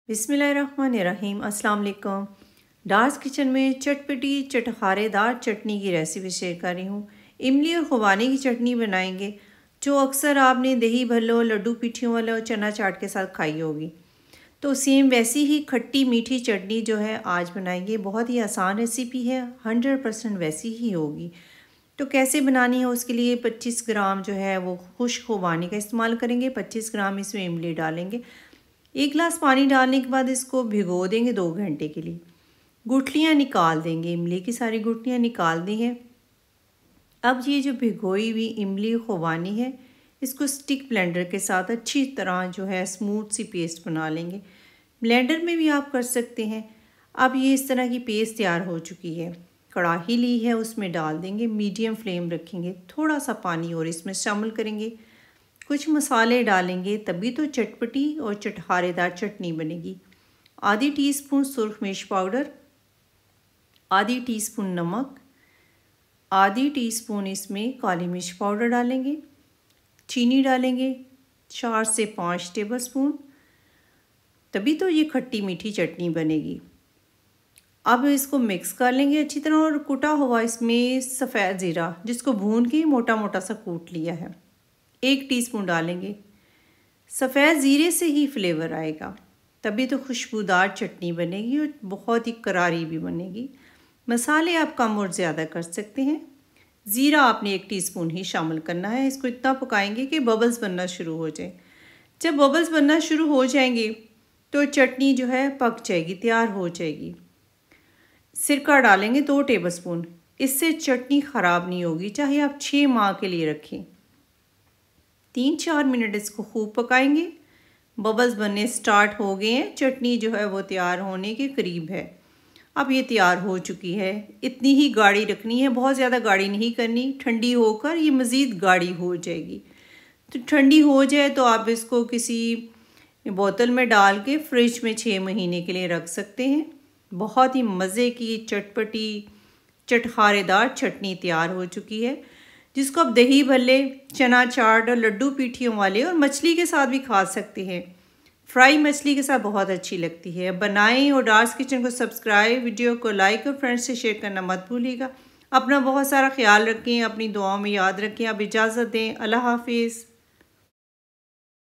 बिस्मिल्लाहिर्रहमानिर्रहीम। अस्सलाम वालेकुम। डार्स किचन में चटपटी चटखारेदार चटनी की रेसिपी शेयर कर रही हूँ। इमली और खुबानी की चटनी बनाएंगे जो अक्सर आपने दही भल्लो, लड्डू पिठियों वाले और चना चाट के साथ खाई होगी। तो सेम वैसी ही खट्टी मीठी चटनी जो है आज बनाएंगे। बहुत ही आसान रेसिपी है, 100% वैसी ही होगी। तो कैसे बनानी है उसके लिए 25 ग्राम जो है वो खुश्क खुबानी का इस्तेमाल करेंगे। 25 ग्राम इसमें इमली डालेंगे। 1 गिलास पानी डालने के बाद इसको भिगो देंगे 2 घंटे के लिए। गुठलियाँ निकाल देंगे, इमली की सारी गुठलियाँ निकाल दी हैं। अब ये जो भिगोई हुई इमली खुबानी है इसको स्टिक ब्लेंडर के साथ अच्छी तरह जो है स्मूथ सी पेस्ट बना लेंगे। ब्लेंडर में भी आप कर सकते हैं। अब ये इस तरह की पेस्ट तैयार हो चुकी है। कढ़ाई ली है, उसमें डाल देंगे, मीडियम फ्लेम रखेंगे, थोड़ा सा पानी और इसमें शामिल करेंगे, कुछ मसाले डालेंगे, तभी तो चटपटी और चटखारेदार चटनी बनेगी। आधी टीस्पून सुरख मिर्च पाउडर, आधी टीस्पून नमक, आधी टीस्पून इसमें काली मिर्च पाउडर डालेंगे, चीनी डालेंगे 4 से 5 टेबलस्पून, तभी तो ये खट्टी मीठी चटनी बनेगी। अब इसको मिक्स कर लेंगे अच्छी तरह और कुटा हुआ इसमें सफ़ेद ज़ीरा जिसको भून के मोटा मोटा सा कूट लिया है 1 टीस्पून डालेंगे। सफ़ेद ज़ीरे से ही फ्लेवर आएगा, तभी तो खुशबूदार चटनी बनेगी और बहुत ही करारी भी बनेगी। मसाले आप कम और ज़्यादा कर सकते हैं। ज़ीरा आपने 1 टीस्पून ही शामिल करना है। इसको इतना पकाएंगे कि बबल्स बनना शुरू हो जाए। जब बबल्स बनना शुरू हो जाएंगे तो चटनी जो है पक जाएगी, तैयार हो जाएगी। सिरका डालेंगे 2 टेबलस्पून। इससे चटनी ख़राब नहीं होगी, चाहे आप 6 माह के लिए रखें। 3-4 मिनट इसको खूब पकाएंगे। बबल्स बनने स्टार्ट हो गए हैं, चटनी जो है वो तैयार होने के करीब है। अब ये तैयार हो चुकी है। इतनी ही गाढ़ी रखनी है, बहुत ज़्यादा गाढ़ी नहीं करनी। ठंडी होकर ये मज़ीद गाढ़ी हो जाएगी। तो ठंडी हो जाए तो आप इसको किसी बोतल में डाल के फ्रिज में 6 महीने के लिए रख सकते हैं। बहुत ही मज़े की चटपटी चटखारेदार चटनी तैयार हो चुकी है, जिसको आप दही भल्ले, चना चाट और लड्डू पीठियों वाले और मछली के साथ भी खा सकते हैं। फ्राई मछली के साथ बहुत अच्छी लगती है। बनाएं और डार्स किचन को सब्सक्राइब, वीडियो को लाइक और फ्रेंड्स से शेयर करना मत भूलिएगा। अपना बहुत सारा ख्याल रखें, अपनी दुआओं में याद रखें। आप इजाज़त दें। अल्लाह हाफिज़।